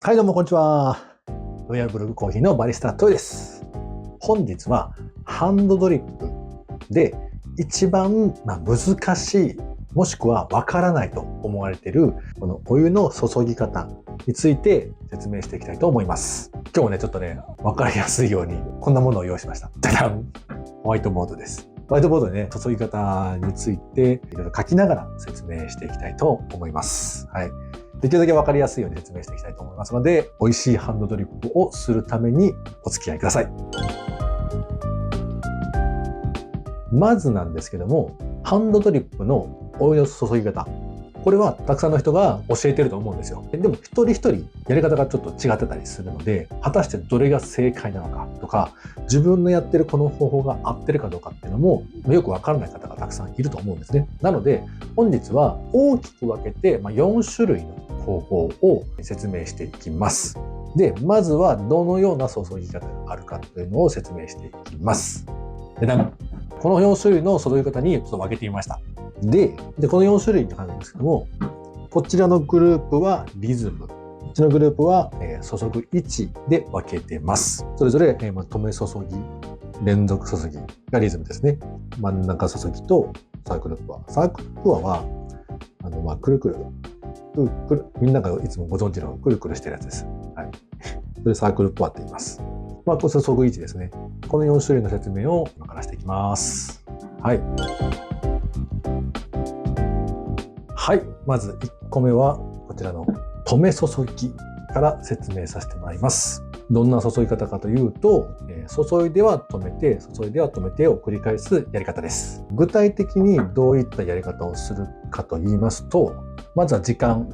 はい、どうもこんにちは。ロイヤルブルグコーヒーのバリスタトヨです。本日はハンドドリップで一番難しい、もしくはわからないと思われているこのお湯の注ぎ方について説明していきたいと思います。今日もね、ちょっとね、わかりやすいようにこんなものを用意しました。じゃじゃん！ホワイトボードです。ホワイトボードでね、注ぎ方についていろいろ書きながら説明していきたいと思います。はい。できるだけ分かりやすいように説明していきたいと思いますので、美味しいハンドドリップをするためにお付き合いください。まずなんですけども、ハンドドリップのお湯の注ぎ方。これはたくさんの人が教えてると思うんですよ。でも一人一人やり方がちょっと違ってたりするので、果たしてどれが正解なのかとか、自分のやってるこの方法が合ってるかどうかっていうのもよくわからない方がたくさんいると思うんですね。なので本日は大きく分けて4種類の方法を説明していきます。で、まずはどのような注ぎ方があるかというのを説明していきます。で、この4種類の注ぎ方にちょっと分けてみました。で、この4種類に関るんですけども、こちらのグループはリズム、こっちのグループは注ぐ位置で分けてます。それぞれ止め注ぎ、連続注ぎがリズムですね。真ん中注ぎとサークルプア。サークルプアはくるくるみんながいつもご存知のくるくるしてるやつです。はい。それサークルプアって言います。これ注ぐ位置ですね。この4種類の説明を今からしていきます。はい。はい。まず1個目はこちらの止め注ぎから説明させてもらいます。どんな注ぎ方かというと、注いでは止めて、注いでは止めてを繰り返すやり方です。具体的にどういったやり方をするかと言いますと、まずは時間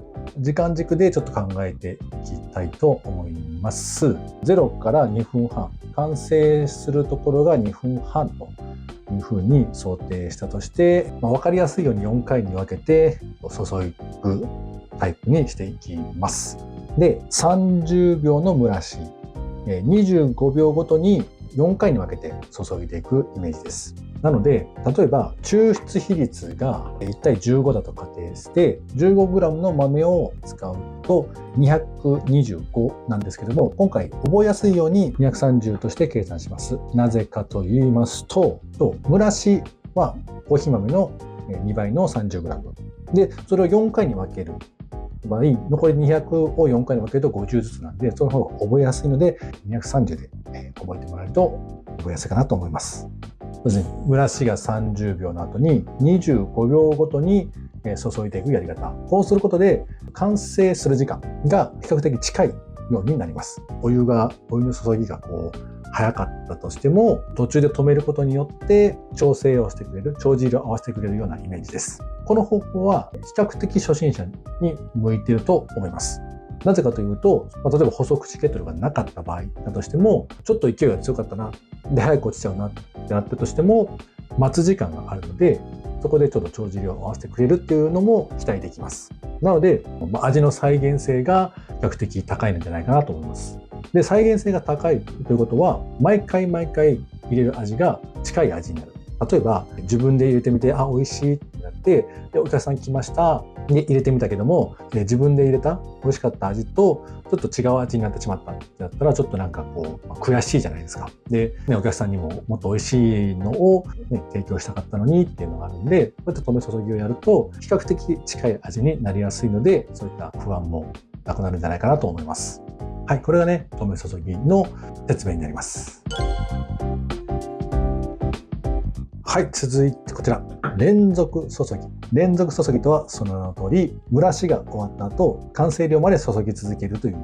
軸でちょっと考えていきたいと思います。0から2分半。完成するところが2分半というふうに想定したとして、分かりやすいように4回に分けて注ぐタイプにしていきます。で、30秒の蒸らし、25秒ごとに4回に分けて注いでいくイメージです。なので、例えば抽出比率が1対15だと仮定して 15g の豆を使うと225なんですけども、今回覚えやすいように230として計算します。なぜかと言いますと、蒸らしはコーヒー豆の2倍の 30g で、それを4回に分ける場合、残り200を4回に分けると50ずつなんで、その方が覚えやすいので230で覚えてもらえると覚えやすいかなと思います。蒸らしが30秒の後に25秒ごとに注いでいくやり方。こうすることで完成する時間が比較的近いようになります。お湯の注ぎが早かったとしても、途中で止めることによって調整をしてくれる、帳尻を合わせてくれるようなイメージです。この方法は比較的初心者に向いていると思います。なぜかというと、例えば細口ケトルがなかった場合だとしても、ちょっと勢いが強かったな、で早く落ちちゃうなってなったとしても、待つ時間があるので、そこでちょっと帳尻を合わせてくれるっていうのも期待できます。なので、味の再現性が比較的高いのじゃないかなと思います。で、再現性が高いということは、毎回入れる味が近い味になる。例えば、自分で入れてみて、美味しいってなって、で、お客さん来ました。で、入れてみたけども、自分で入れた美味しかった味と、ちょっと違う味になってしまったってなったら、ちょっと悔しいじゃないですか。で、お客さんにももっと美味しいのを、提供したかったのにっていうのがあるんで、こういった止め注ぎをやると、比較的近い味になりやすいので、そういった不安もなくなるんじゃないかなと思います。はい、これがね、止め注ぎの説明になります。はい、続いてこちら。連続注ぎ。連続注ぎとはその名の通り、蒸らしが終わった後、完成量まで注ぎ続けるという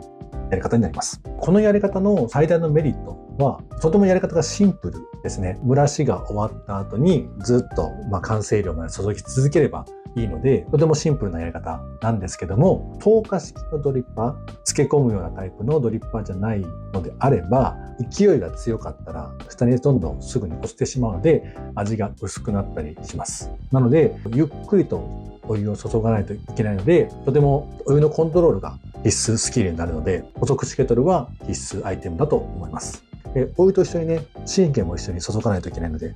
やり方になります。このやり方の最大のメリットは、とてもやり方がシンプルですね。蒸らしが終わった後にずっと完成量まで注ぎ続ければいいので、とてもシンプルなやり方なんですけども、透過式のドリッパー、漬け込むようなタイプのドリッパーじゃないのであれば、勢いが強かったら下にどんどんすぐに落ちてしまうので、味が薄くなったりします。なので、ゆっくりとお湯を注がないといけないので、とてもお湯のコントロールが必須スキルになるので、細口ケトルは必須アイテムだと思います。お湯と一緒にね、神経も一緒に注がないといけないので、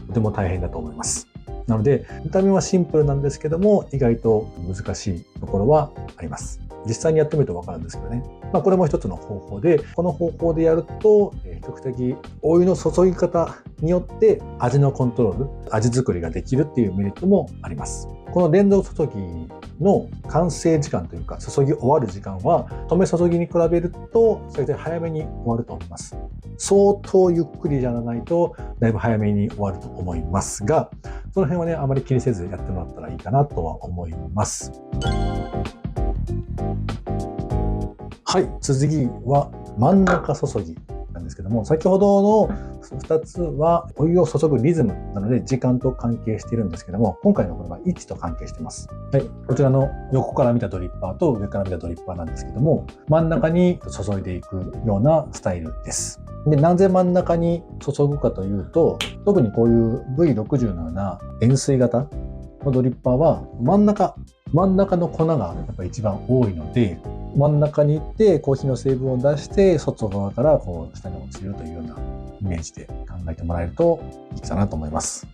とても大変だと思います。なので見た目はシンプルなんですけども、意外と難しいところはあります。実際にやってみると分かるんですけどね。これも一つの方法で、この方法でやると、比較的お湯の注ぎ方によって味のコントロール、味作りができるっていうメリットもあります。この連動注ぎの完成時間というか、注ぎ終わる時間は、止め注ぎに比べると、最大早めに終わると思います。相当ゆっくりじゃないと、だいぶ早めに終わると思いますが、その辺はね、あまり気にせずやってもらったらいいかなとは思います。はい、次は真ん中注ぎなんですけども、先ほどの2つはお湯を注ぐリズムなので時間と関係しているんですけども、今回のこれは位置と関係しています。はい、こちらの横から見たドリッパーと上から見たドリッパーなんですけども、真ん中に注いでいくようなスタイルです。で、なぜ真ん中に注ぐかというと、特にこういう V60 のような円錐型のドリッパーは真ん中の粉がやっぱり一番多いので、真ん中に行ってコーヒーの成分を出して外側からこう下に落ちるというようなイメージで考えてもらえるといいかなと思います。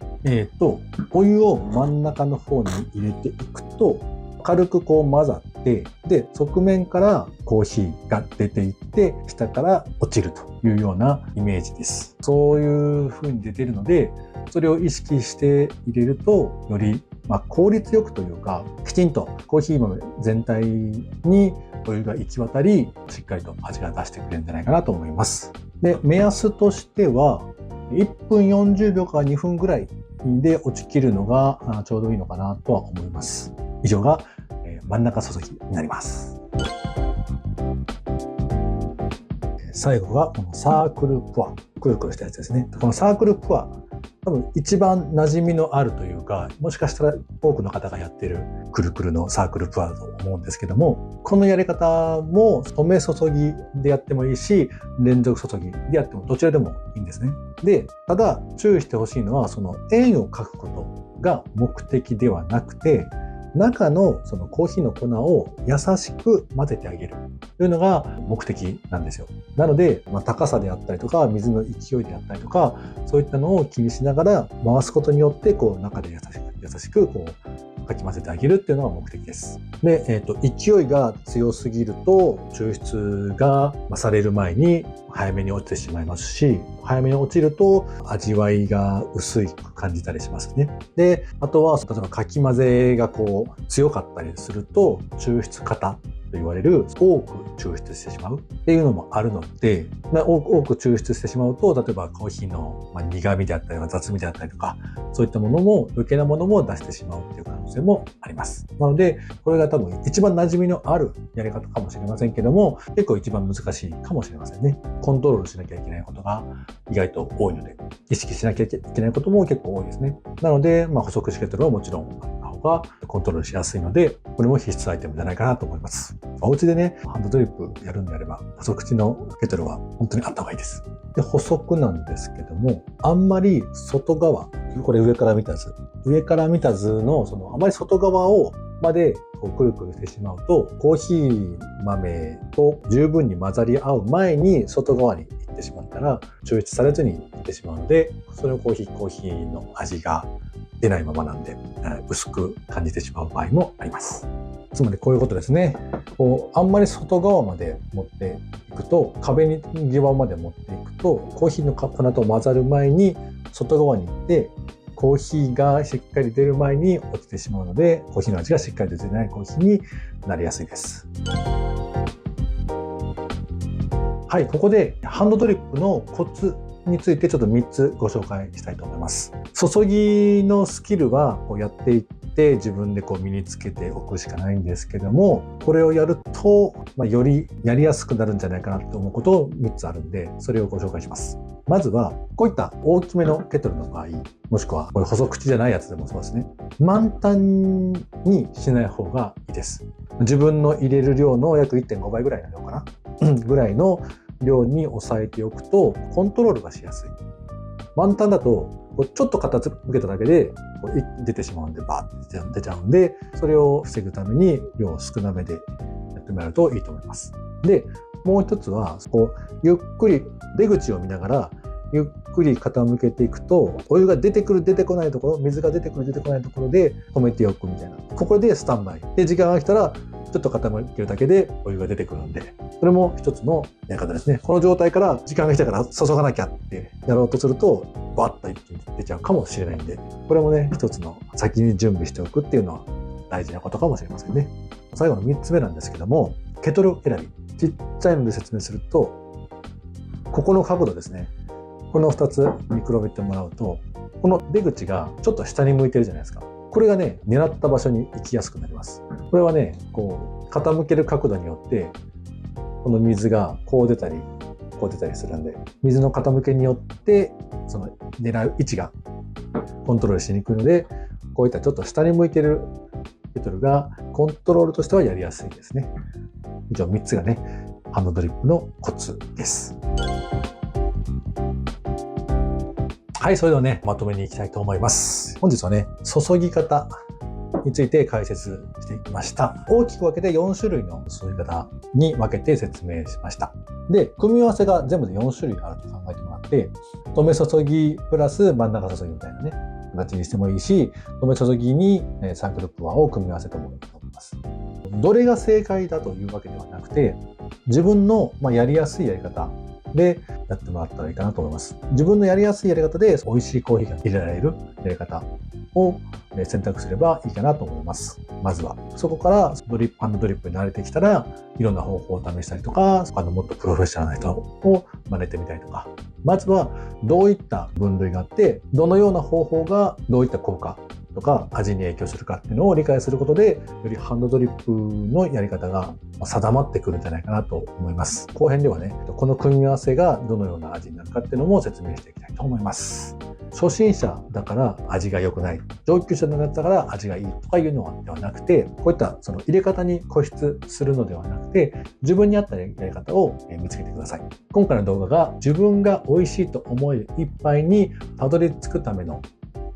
お湯を真ん中の方に入れていくと軽くこう混ざって、で側面からコーヒーが出ていって下から落ちるというようなイメージです。そういう風に出ているので、それを意識して入れるとより効率よくというか、きちんとコーヒー豆全体にお湯が行き渡り、しっかりと味が出してくれるんじゃないかなと思います。で、目安としては、1分40秒から2分ぐらいで落ちきるのがちょうどいいのかなとは思います。以上が真ん中注ぎになります。最後がこのサークルプア。くるくるしたやつですね。このサークルプア。多分一番馴染みのあるというか、もしかしたら多くの方がやってるくるくるのサークルプアだと思うんですけども、このやり方も止め注ぎでやってもいいし、連続注ぎでやってもどちらでもいいんですね。で、ただ注意してほしいのは、その円を描くことが目的ではなくて、中のそのコーヒーの粉を優しく混ぜてあげるというのが目的なんですよ。なので、高さであったりとか、水の勢いであったりとか、そういったのを気にしながら回すことによって、こう中で優しくこうかき混ぜてあげるっていうのが目的です。で、勢いが強すぎると抽出がされる前に早めに落ちてしまいますし、早めに落ちると味わいが薄い感じたりしますね。で、あとは例えばかき混ぜがこう強かったりすると抽出過多と言われる多く抽出してしまうっていうのもあるので、多く抽出してしまうと、例えばコーヒーの苦味であったりとか雑味であったりとか、そういったものも余計なものも出してしまうっていう可能性もあります。なので、これが多分一番馴染みのあるやり方かもしれませんけども、結構一番難しいかもしれませんね。コントロールしなきゃいけないことが意外と多いので、意識しなきゃいけないことも結構多いですね。なので、補足式ケトルはもちろんがコントロールしやすいので、これも必須アイテムじゃないかなと思います。お家でね、ハンドドリップやるんであれば、細口のケトルは本当にあった方がいいです。で、補足なんですけども、あんまり外側、これ上から見た図の、あまり外側までこうくるくるしてしまうと、コーヒー豆と十分に混ざり合う前に外側に行ってしまったら、抽出されずに行ってしまうので、それをコーヒーの味が出ないままなんで、薄く感じてしまう場合もあります。つまりこういうことですね。あんまり外側まで持っていくと、壁に際まで持っていくと、コーヒーの粉と混ざる前に外側に行って、コーヒーがしっかり出る前に落ちてしまうので、コーヒーの味がしっかり出てないコーヒーになりやすいです。はい、ここでハンドドリップのコツについてちょっと3つご紹介したいと思います。注ぎのスキルはこうやっていって自分でこう身につけておくしかないんですけども、これをやると、よりやりやすくなるんじゃないかなと思うこと3つあるんで、それをご紹介します。まずはこういった大きめのケトルの場合、もしくはこれ細口じゃないやつでもそうですね、満タンにしない方がいいです。自分の入れる量の約 1.5 倍ぐらいの量かなぐらいの量に抑えておくとコントロールがしやすい。満タンだとちょっと片付けただけで出てしまうんで、バーって出ちゃうんで、それを防ぐために量を少なめでやってもらうといいと思います。で、もう一つはゆっくり出口を見ながらゆっくり傾けていくと、お湯が出てくる出てこないところ、水が出てくる出てこないところで止めておくみたいな。ここでスタンバイ。で、時間が来たら、ちょっと傾けるだけでお湯が出てくるんで、それも一つのやり方ですね。この状態から時間が来たから注がなきゃってやろうとすると、バッと一気に出ちゃうかもしれないんで、これもね、一つの先に準備しておくっていうのは大事なことかもしれませんね。最後の3つ目なんですけども、ケトル選び。ちっちゃいので説明すると、ここの角度ですね。この2つ見比べてもらうと、この出口がちょっと下に向いてるじゃないですか。これがね、狙った場所に行きやすくなります。これはね、こう、傾ける角度によって、この水がこう出たり、こう出たりするんで、水の傾けによって、その狙う位置がコントロールしにくいので、こういったちょっと下に向いてるケトルがコントロールとしてはやりやすいですね。以上3つがね、ハンドドリップのコツです。はい、それではね、まとめにいきたいと思います。本日はね、注ぎ方について解説していきました。大きく分けて4種類の注ぎ方に分けて説明しました。で、組み合わせが全部で4種類あると考えてもらって、止め注ぎプラス真ん中注ぎみたいなね、形にしてもいいし、止め注ぎにサークルプアを組み合わせてもいいと思います。どれが正解だというわけではなくて、自分のやりやすいやり方でやってもらったらいいかなと思います。自分のやりやすいやり方で美味しいコーヒーが入れられるやり方を選択すればいいかなと思います。まずは。そこからドリップ、ハンドドリップに慣れてきたら、いろんな方法を試したりとか、もっとプロフェッショナルな人を真似てみたりとか、まずはどういった分類があって、どのような方法がどういった効果とか味に影響するかっていうのを理解することで、よりハンドドリップのやり方が定まってくるんじゃないかなと思います。後編ではね、この組み合わせがどのような味になるかっていうのも説明していきたいと思います。初心者だから味が良くない、上級者だったから味がいいとかいうのではなくて、こういったその入れ方に固執するのではなくて、自分に合ったやり方を見つけてください。今回の動画が自分が美味しいと思える一杯にたどり着くための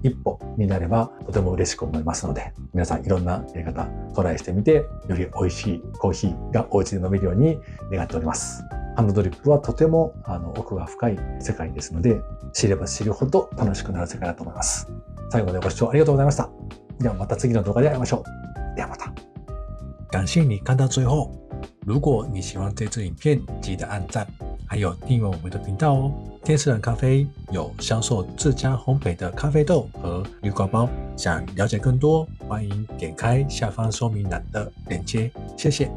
一歩になればとても嬉しく思いますので、皆さんいろんなやり方トライしてみて、より美味しいコーヒーがお家で飲めるように願っております。ハンドドリップはとても奥が深い世界ですので、知れば知るほど楽しくなる世界だと思います。最後までご視聴ありがとうございました。ではまた次の動画で会いましょう。ではまた。感謝你看到最後。如果你喜歡這支影片，記得按讚，還有訂閱我們的頻道哦。天使人咖啡有銷售自家烘焙的咖啡豆和濾掛包，想了解更多，歡迎點開下方說明欄的鏈接。謝謝。